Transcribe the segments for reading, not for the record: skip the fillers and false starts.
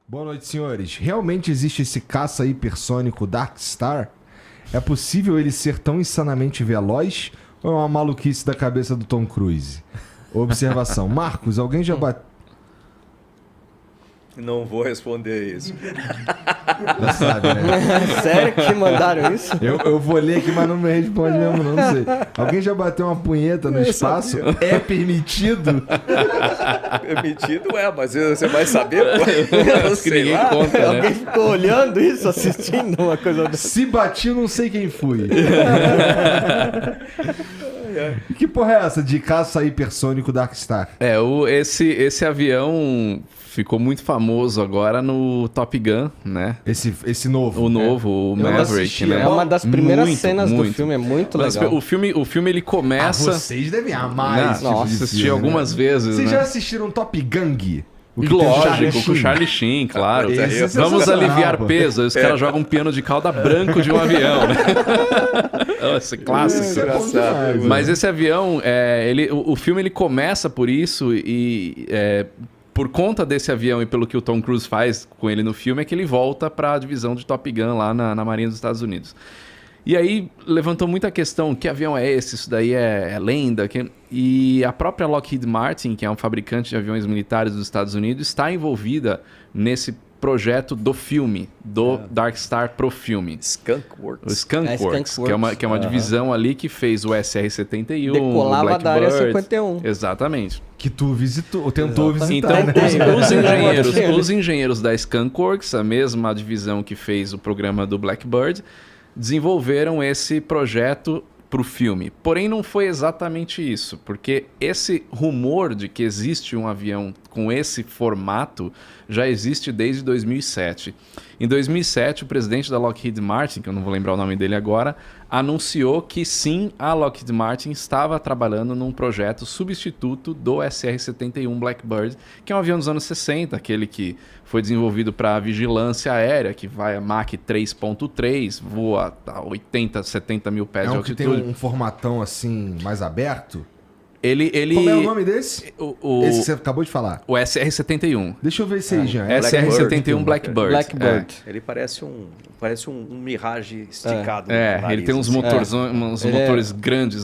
Boa noite, senhores. Realmente existe esse caça hipersônico Darkstar? É possível ele ser tão insanamente veloz ou é uma maluquice da cabeça do Tom Cruise? Observação. Marcos, alguém já bateu... Não vou responder isso. Já sabe, né? Sério que mandaram isso? Eu vou ler aqui, mas não me responde mesmo, não sei. Alguém já bateu uma punheta no espaço? É permitido? Permitido mas você vai saber? Eu não sei lá. Conta, né? Alguém ficou olhando isso, assistindo uma coisa dessa? Se bati, não sei quem fui. Que porra é essa de caça hipersônico Darkstar? Esse avião ficou muito famoso agora no Top Gun, né? Esse novo. O novo, o Maverick, né? É uma das primeiras Muito, cenas do muito. filme, é muito Mas legal. o filme ele começa... Vocês devem amar esse tipo Nossa, de assisti filme, algumas né? vezes, Vocês né? já assistiram Top Gang? O que tem Lógico, com o Charlie Sheen, claro. Esse é Vamos sensacional, aliviar pô. peso. Aí os caras jogam um piano de cauda branco de um avião, né? Esse clássico. Isso é bom demais, Mas esse avião, o filme ele começa por isso e por conta desse avião e pelo que o Tom Cruise faz com ele no filme é que ele volta para a divisão de Top Gun lá na Marinha dos Estados Unidos. E aí levantou muita questão, que avião é esse? Isso daí é lenda? E a própria Lockheed Martin, que é um fabricante de aviões militares dos Estados Unidos, está envolvida nesse projeto do filme, do Darkstar pro filme. Skunk O Works. Skunk Skunk Works, Works. que é uma divisão ali que fez o SR-71, Decolava o da área Blackbird. 51. Exatamente. Que tu visitou, ou tentou visitar, Então, né? os engenheiros da Skunk Works, a mesma divisão que fez o programa do Blackbird, desenvolveram esse projeto para o filme. Porém, não foi exatamente isso, porque esse rumor de que existe um avião com esse formato já existe desde 2007. Em 2007, o presidente da Lockheed Martin, que eu não vou lembrar o nome dele agora, anunciou que sim, a Lockheed Martin estava trabalhando num projeto substituto do SR-71 Blackbird, que é um avião dos anos 60, aquele que foi desenvolvido para vigilância aérea, que vai a Mach 3.3, voa a 80, 70 mil pés É de um que altitude. tem um formatão assim, mais aberto? Ele... Como é o nome desse? O Esse que você acabou de falar. o SR-71. Deixa eu ver esse aí, Jean. SR-71 Blackbird. Blackbird. Ele parece um Mirage esticado. É, no nariz, ele tem uns assim. motores, uns Ele motores grandes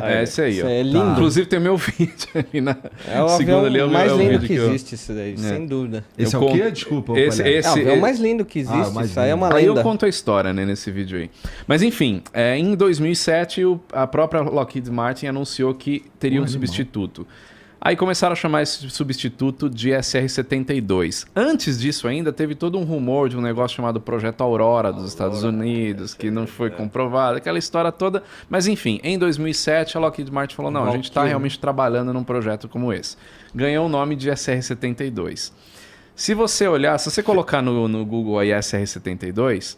é esse aí, ó. Isso é lindo. Inclusive tem o meu vídeo ali na É o segunda avião ali, é o mais meu lindo vídeo que eu- existe, isso daí, sem dúvida. Esse eu é o quê? conto- Desculpa. esse- qual é? É o avião mais lindo que existe, mais isso aí é lindo. uma Aí eu lenda. conto a história, né, nesse vídeo aí. Mas enfim, em 2007 a própria Lockheed Martin anunciou que teria um Animal. substituto. Aí começaram a chamar esse substituto de SR-72. Antes disso ainda, teve todo um rumor de um negócio chamado Projeto Aurora dos Estados Unidos, que não foi comprovado, aquela história toda. Mas enfim, em 2007 a Lockheed Martin falou, não, a gente está realmente trabalhando num projeto como esse. Ganhou o nome de SR-72. Se você olhar, se você colocar no Google aí SR-72,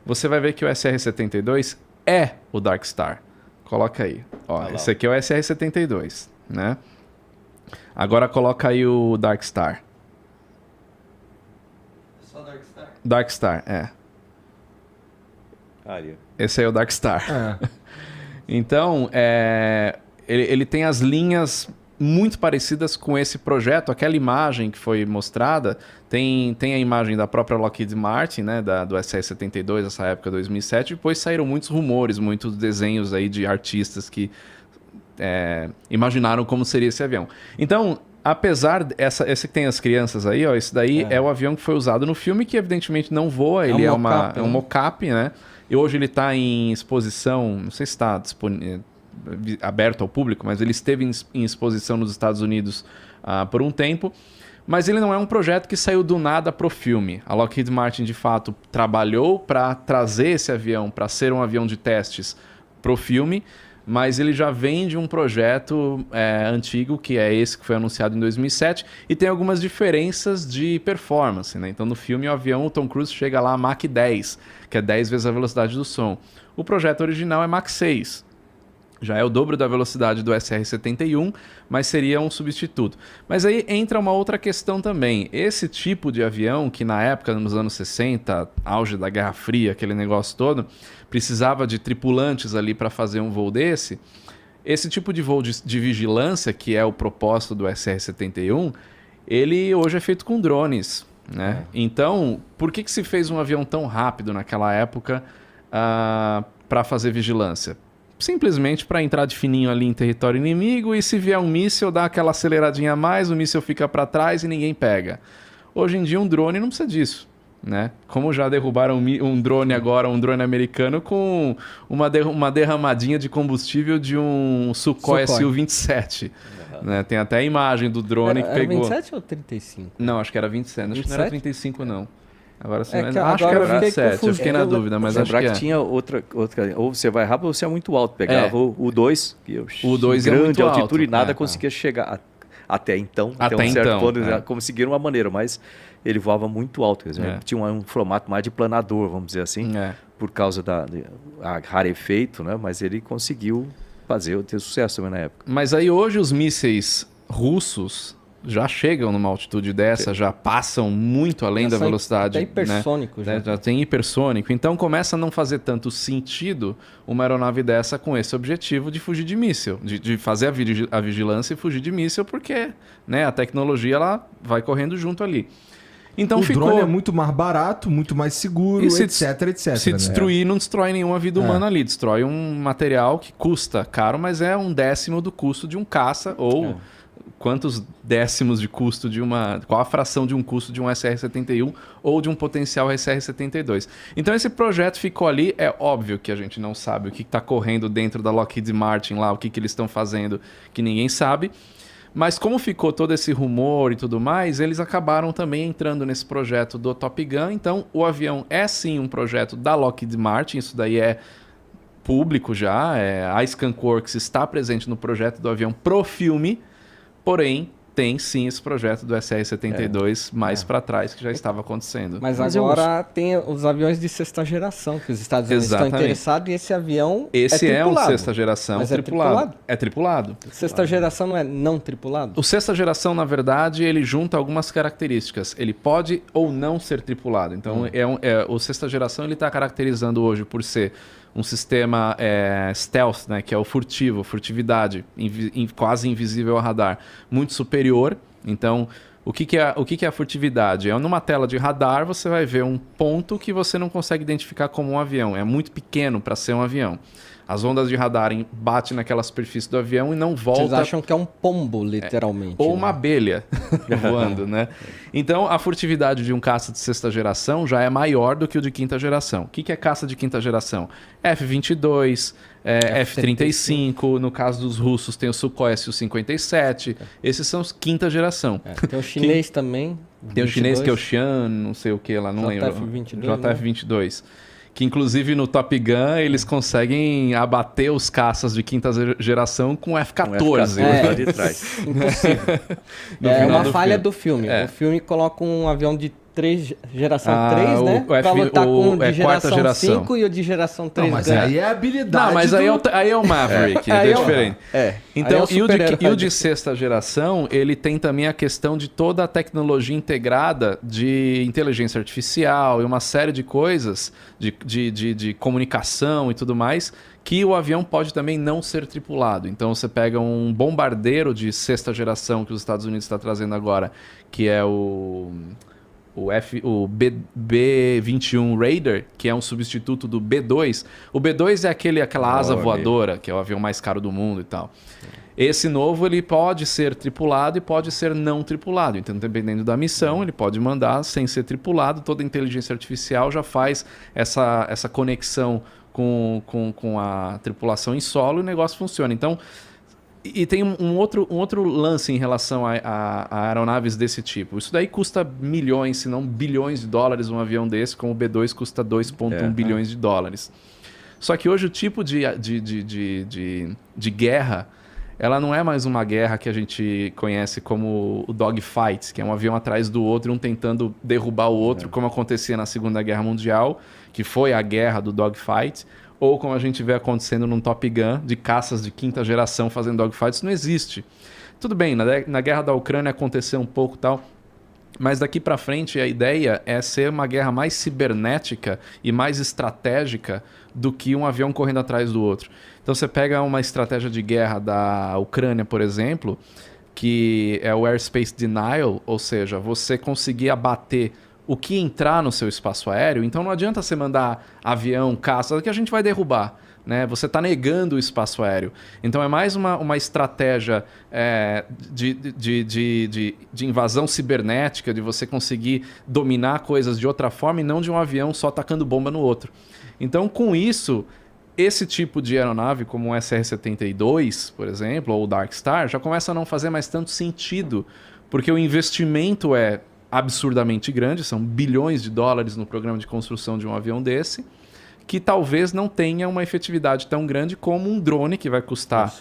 você vai ver que o SR-72 é o Darkstar. Coloca aí. Ó, esse aqui é o SR-72, né? Agora coloca aí o Darkstar. Só Darkstar? Darkstar, é. Ali. Esse aí é o Darkstar. É. Então, ele tem as linhas muito parecidas com esse projeto. Aquela imagem que foi mostrada, tem a imagem da própria Lockheed Martin, né, do SR-72, essa época, 2007. Depois saíram muitos rumores, muitos desenhos aí de artistas que imaginaram como seria esse avião. Então, apesar esse que tem as crianças aí, ó, esse daí é o avião que foi usado no filme, que evidentemente não voa, ele é um mocap, né? E hoje ele está em exposição, não sei se está aberto ao público, mas ele esteve em exposição nos Estados Unidos por um tempo. Mas ele não é um projeto que saiu do nada pro filme. A Lockheed Martin, de fato, trabalhou para trazer esse avião, para ser um avião de testes pro filme, mas ele já vem de um projeto antigo, que é esse que foi anunciado em 2007, e tem algumas diferenças de performance, né? Então, no filme, o Tom Cruise chega lá a Mach 10, que é 10 vezes a velocidade do som. O projeto original é Mach 6. Já é o dobro da velocidade do SR-71, mas seria um substituto. Mas aí entra uma outra questão também. Esse tipo de avião, que na época, nos anos 60, auge da Guerra Fria, aquele negócio todo, precisava de tripulantes ali para fazer um voo desse. Esse tipo de voo de vigilância, que é o propósito do SR-71, ele hoje é feito com drones. né? Então, por que se fez um avião tão rápido naquela época para fazer vigilância? Simplesmente para entrar de fininho ali em território inimigo e se vier um míssil, dá aquela aceleradinha a mais, o míssil fica para trás e ninguém pega. Hoje em dia um drone não precisa disso, né? Como já derrubaram um drone agora, um drone americano com uma derramadinha de combustível de um Sukhoi Su-27. Né? Tem até a imagem do drone que pegou... Era 27 ou 35? Não, acho que era 27. Acho que não era 35, não. Agora sim, acho que era 27. Eu fiquei na dúvida, mas acho que tinha outra... Ou você vai rápido ou você é muito alto. Pegava o 2, que eu... O 2 é grande muito alto. altitude, nada conseguia chegar... Até então, até um certo então, ponto, conseguiram uma maneira, mas ele voava muito alto. Tinha um formato mais de planador, vamos dizer assim, por causa da rarefeito, né? Mas ele conseguiu ter sucesso também na época. Mas aí hoje os mísseis russos já chegam numa altitude dessa, já passam muito além da velocidade. Até hipersônico, né? Já tem hipersônico. Então começa a não fazer tanto sentido uma aeronave dessa com esse objetivo de fugir de míssil, de fazer a vigilância e fugir de míssil, porque, né, a tecnologia ela vai correndo junto ali. Então o drone é muito mais barato, muito mais seguro, etc. Se destruir, não destrói nenhuma vida humana ali. Destrói um material que custa caro, mas é 1/10 do custo de um caça ou... Quantos décimos de custo de qual a fração de um custo de um SR-71 ou de um potencial SR-72. Então esse projeto ficou ali, é óbvio que a gente não sabe o que está correndo dentro da Lockheed Martin lá, o que eles estão fazendo, que ninguém sabe. Mas como ficou todo esse rumor e tudo mais, eles acabaram também entrando nesse projeto do Top Gun. Então o avião é sim um projeto da Lockheed Martin, isso daí é público já, a Skunk Works está presente no projeto do avião pro filme. Porém, tem sim esse projeto do SR-72 mais para trás, que já estava acontecendo. Mas agora tem os aviões de sexta geração, que os Estados Unidos estão interessados, e esse avião esse é um sexta geração. Mas tripulado. É tripulado. Sexta geração não é não tripulado? O sexta geração, na verdade, ele junta algumas características. Ele pode ou não ser tripulado. Então, o sexta geração ele está caracterizando hoje por ser um sistema stealth, né, que é o furtividade, quase invisível ao radar, muito superior. Então, o que é a furtividade? Numa tela de radar, você vai ver um ponto que você não consegue identificar como um avião. É muito pequeno para ser um avião. As ondas de radar batem naquela superfície do avião e não voltam. Vocês acham que é um pombo, literalmente. Ou uma abelha voando, né? Então, a furtividade de um caça de sexta geração já é maior do que o de quinta geração. O que é caça de quinta geração? F-22, F-35, no caso dos russos tem o Sukhoi Su-57. Esses são os quinta geração. Tem o chinês também. Tem o chinês que é o Xi'an, não sei o que lá, não lembro. JF-22. Que inclusive no Top Gun eles conseguem abater os caças de quinta geração com F-14. Lá de trás. Impossível. É uma falha do filme. O filme coloca um avião de geração 3, né? Pra lutar com o de geração 5 e o de geração 3. Não, mas aí é a habilidade. Não, mas aí é o Maverick, é diferente. Então, e o de sexta geração, ele tem também a questão de toda a tecnologia integrada de inteligência artificial e uma série de coisas, de comunicação e tudo mais, que o avião pode também não ser tripulado. Então você pega um bombardeiro de sexta geração que os Estados Unidos está trazendo agora, que é o B-21 Raider, que é um substituto do B-2. O B-2 é aquela asa voadora, que é o avião mais caro do mundo e tal. Esse novo ele pode ser tripulado e pode ser não tripulado. Então, dependendo da missão, ele pode mandar sem ser tripulado. Toda a inteligência artificial já faz essa conexão com a tripulação em solo e o negócio funciona. Então, e tem um outro lance em relação a aeronaves desse tipo. Isso daí custa milhões, se não bilhões de dólares um avião desse, como o B-2 custa 2,1 bilhões de dólares. Só que hoje o tipo de guerra, ela não é mais uma guerra que a gente conhece como o dogfight, que é um avião atrás do outro, um tentando derrubar o outro, como acontecia na Segunda Guerra Mundial, que foi a guerra do dogfight, ou como a gente vê acontecendo num Top Gun, de caças de quinta geração fazendo dogfights. Isso não existe. Tudo bem, na guerra da Ucrânia aconteceu um pouco tal, mas daqui para frente a ideia é ser uma guerra mais cibernética e mais estratégica do que um avião correndo atrás do outro. Então você pega uma estratégia de guerra da Ucrânia, por exemplo, que é o Airspace Denial, ou seja, você conseguir abater o que entrar no seu espaço aéreo. Então não adianta você mandar avião, caça, que a gente vai derrubar. Né? Você está negando o espaço aéreo. Então é mais uma estratégia de invasão cibernética, de você conseguir dominar coisas de outra forma e não de um avião só tacando bomba no outro. Então, com isso, esse tipo de aeronave, como o SR-72, por exemplo, ou o Dark Star, já começa a não fazer mais tanto sentido, porque o investimento é absurdamente grande, são bilhões de dólares no programa de construção de um avião desse, que talvez não tenha uma efetividade tão grande como um drone, que vai custar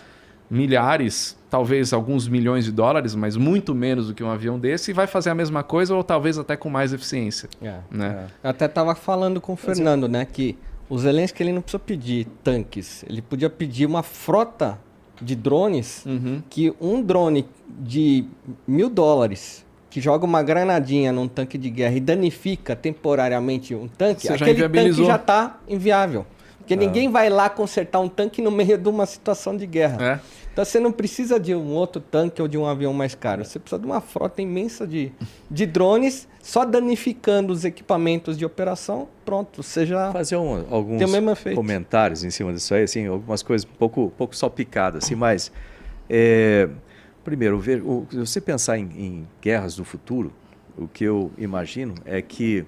milhares, talvez alguns milhões de dólares, mas muito menos do que um avião desse, e vai fazer a mesma coisa ou talvez até com mais eficiência. Né? Eu até estava falando com o Fernando, né, que o Zelensky ele não precisa pedir tanques, ele podia pedir uma frota de drones, que um drone de $1.000 que joga uma granadinha num tanque de guerra e danifica temporariamente um tanque, aquele tanque já está inviável. Porque ninguém vai lá consertar um tanque no meio de uma situação de guerra. Então você não precisa de um outro tanque ou de um avião mais caro. Você precisa de uma frota imensa de drones, só danificando os equipamentos de operação, pronto, você já fazer alguns comentários em cima disso aí, assim, algumas coisas um pouco salpicadas, assim, mas... Primeiro, se você pensar em guerras do futuro, o que eu imagino é que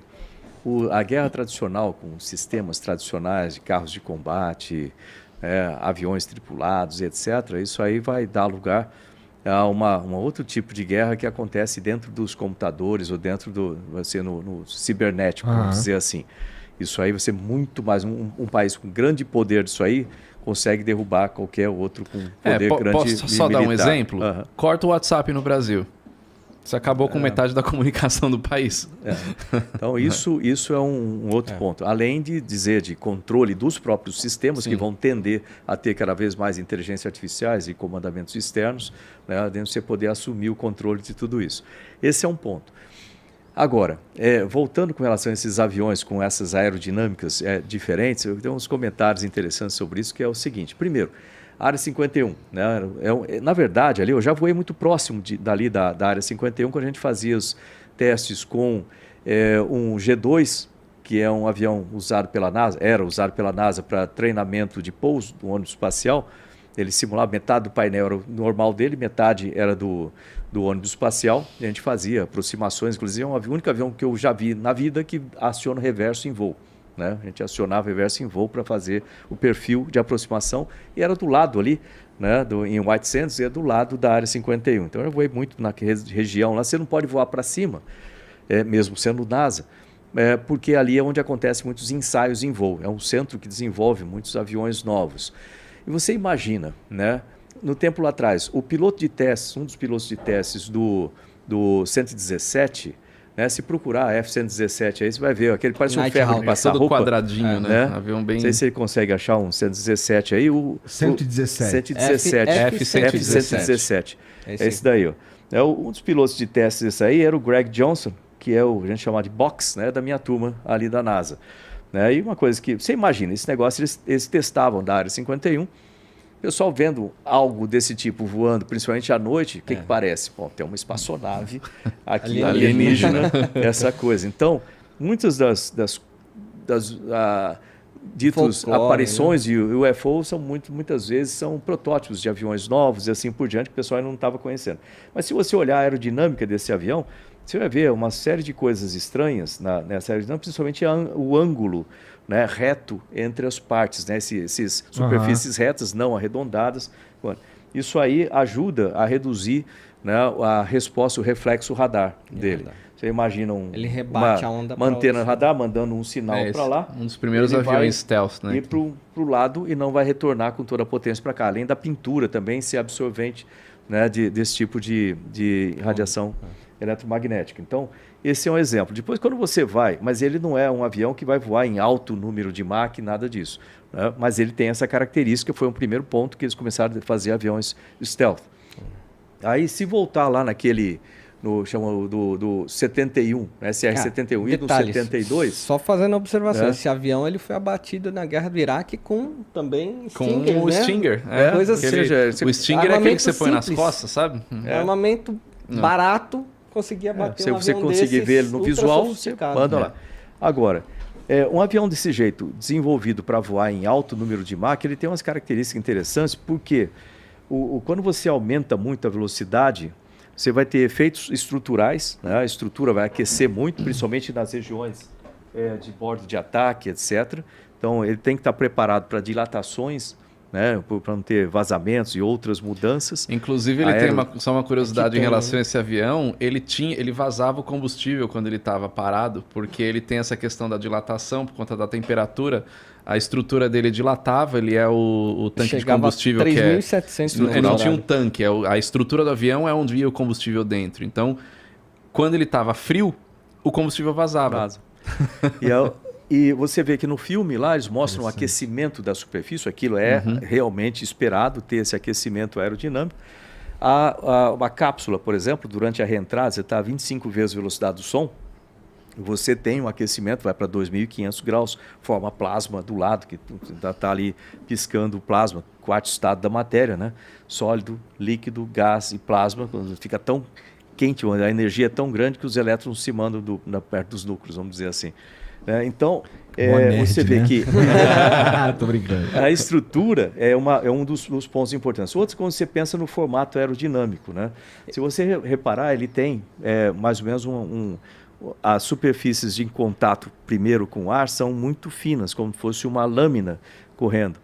a guerra tradicional, com sistemas tradicionais de carros de combate, aviões tripulados, etc., isso aí vai dar lugar a um outro tipo de guerra que acontece dentro dos computadores ou dentro no cibernético, vamos dizer assim. Isso aí vai ser muito mais... Um país com grande poder disso aí consegue derrubar qualquer outro com poder grande. Posso só dar um exemplo? Corta o WhatsApp no Brasil. Você acabou com metade da comunicação do país. Então, isso é um outro ponto. Além de dizer de controle dos próprios sistemas, que vão tender a ter cada vez mais inteligência artificiais e comandamentos externos, né, de você poder assumir o controle de tudo isso. Esse é um ponto. Agora, voltando com relação a esses aviões com essas aerodinâmicas diferentes, eu tenho uns comentários interessantes sobre isso, que é o seguinte. Primeiro, a Área 51. Né, na verdade, ali eu já voei muito próximo dali da Área 51, quando a gente fazia os testes com um G2, que é um avião usado pela NASA, era usado pela NASA para treinamento de pouso do ônibus espacial. Ele simulava metade do painel era normal dele, metade era do ônibus espacial. E a gente fazia aproximações, inclusive é o único avião que eu já vi na vida que aciona o reverso em voo. Né? A gente acionava o reverso em voo para fazer o perfil de aproximação e era do lado ali, né, em White Sands, e é do lado da Área 51. Então eu voei muito na região lá. Você não pode voar para cima, mesmo sendo NASA, porque ali é onde acontecem muitos ensaios em voo. É um centro que desenvolve muitos aviões novos. E você imagina, né, no tempo lá atrás, o piloto de testes, um dos pilotos de testes do 117, né, se procurar a F-117 aí, você vai ver, aquele parece um ferro de passar roupa. Quadradinho, né? Avião bem... Não sei se ele consegue achar um 117 aí. 117. F-117. É esse daí, ó. Um dos pilotos de testes desse aí era o Greg Johnson, que é o a gente chama de box, né, da minha turma ali da NASA. E uma coisa que, você imagina, esse negócio eles testavam da Área 51, o pessoal vendo algo desse tipo voando, principalmente à noite, o que parece? Bom, tem uma espaçonave aqui alienígena, essa coisa. Então, muitas das ditas aparições de UFO muitas vezes são protótipos de aviões novos e assim por diante, que o pessoal ainda não estava conhecendo. Mas se você olhar a aerodinâmica desse avião, você vai ver uma série de coisas estranhas nessa aerodinâmica, principalmente o ângulo, né, reto entre as partes, né, essas superfícies retas, não arredondadas. Isso aí ajuda a reduzir, né, a resposta, o reflexo radar dele. Você imagina ele rebate a onda uma antena radar mandando um sinal para lá. Um dos primeiros aviões stealth, né? Ir para o lado e não vai retornar com toda a potência para cá. Além da pintura também ser absorvente, né, desse tipo de radiação eletromagnética. Então, esse é um exemplo. Depois, quando você vai, mas ele não é um avião que vai voar em alto número de Mach, nada disso. Né? Mas ele tem essa característica, foi um primeiro ponto que eles começaram a fazer aviões stealth. Aí, se voltar lá naquele chama do 71, SR-71 e do 72. Só fazendo a observação, esse avião ele foi abatido na Guerra do Iraque com também Stinger, com o Stinger. Coisa assim. O Stinger é aquele que você põe nas costas, sabe? Armamento barato, conseguia bater se você conseguir ver ele no visual, você manda lá. Agora, um avião desse jeito, desenvolvido para voar em alto número de Mach, ele tem umas características interessantes, porque quando você aumenta muito a velocidade, você vai ter efeitos estruturais, né? A estrutura vai aquecer muito, principalmente nas regiões de bordo de ataque, etc. Então, ele tem que estar preparado para dilatações, né? Para não ter vazamentos e outras mudanças. Inclusive, ele tem só uma curiosidade em relação a esse avião, ele vazava o combustível quando ele estava parado, porque ele tem essa questão da dilatação, por conta da temperatura. A estrutura dele dilatava, ele é o tanque de combustível que é... 3.700 ele não tinha um tanque, a estrutura do avião é onde ia o combustível dentro. Então, quando ele estava frio, o combustível vazava. E você vê que no filme lá eles mostram o aquecimento da superfície, aquilo é realmente esperado, ter esse aquecimento aerodinâmico. Uma cápsula, por exemplo, durante a reentrada, você está a 25 vezes a velocidade do som, você tem um aquecimento, vai para 2.500 graus, forma plasma do lado, que está ali piscando o plasma, quarto estado da matéria, né? Sólido, líquido, gás e plasma, quando fica tão quente, a energia é tão grande que os elétrons se mandam perto dos núcleos, vamos dizer assim. Então, você vê que tô brincando. A estrutura é um dos pontos importantes. Outros, quando você pensa no formato aerodinâmico, né? Se você reparar, ele tem mais ou menos as superfícies de contato primeiro com o ar são muito finas, como se fosse uma lâmina correndo.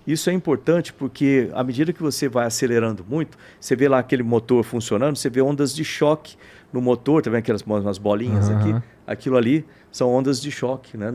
Isso é importante porque, à medida que você vai acelerando muito, você vê lá aquele motor funcionando, você vê ondas de choque no motor, tá vendo umas bolinhas aqui? Aquilo ali são ondas de choque, né?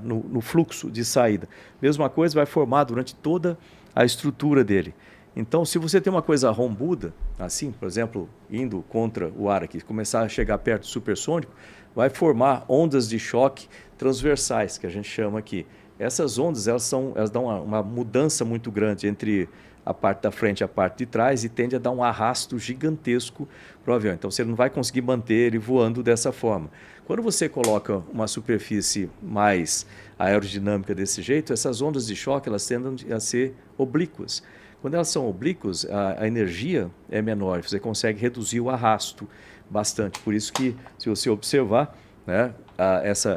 no fluxo de saída. Mesma coisa vai formar durante toda a estrutura dele. Então, se você tem uma coisa rombuda, assim, por exemplo, indo contra o ar aqui, começar a chegar perto do supersônico, vai formar ondas de choque transversais, que a gente chama aqui. Essas ondas, elas dão uma mudança muito grande entre a parte da frente e a parte de trás e tende a dar um arrasto gigantesco para o avião. Então, você não vai conseguir manter ele voando dessa forma. Quando você coloca uma superfície mais aerodinâmica desse jeito, essas ondas de choque elas tendem a ser oblíquas. Quando elas são oblíquas, a energia é menor, você consegue reduzir o arrasto bastante. Por isso que, se você observar, né,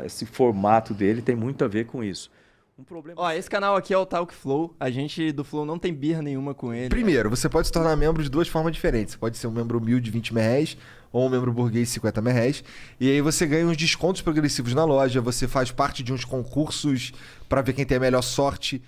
esse formato dele tem muito a ver com isso. Esse canal aqui é o Talk Flow. A gente do Flow não tem birra nenhuma com ele. Primeiro, você pode se tornar membro de duas formas diferentes. Você pode ser um membro humilde de 20 reais ou um membro burguês de 50 reais. E aí você ganha uns descontos progressivos na loja, você faz parte de uns concursos para ver quem tem a melhor sorte.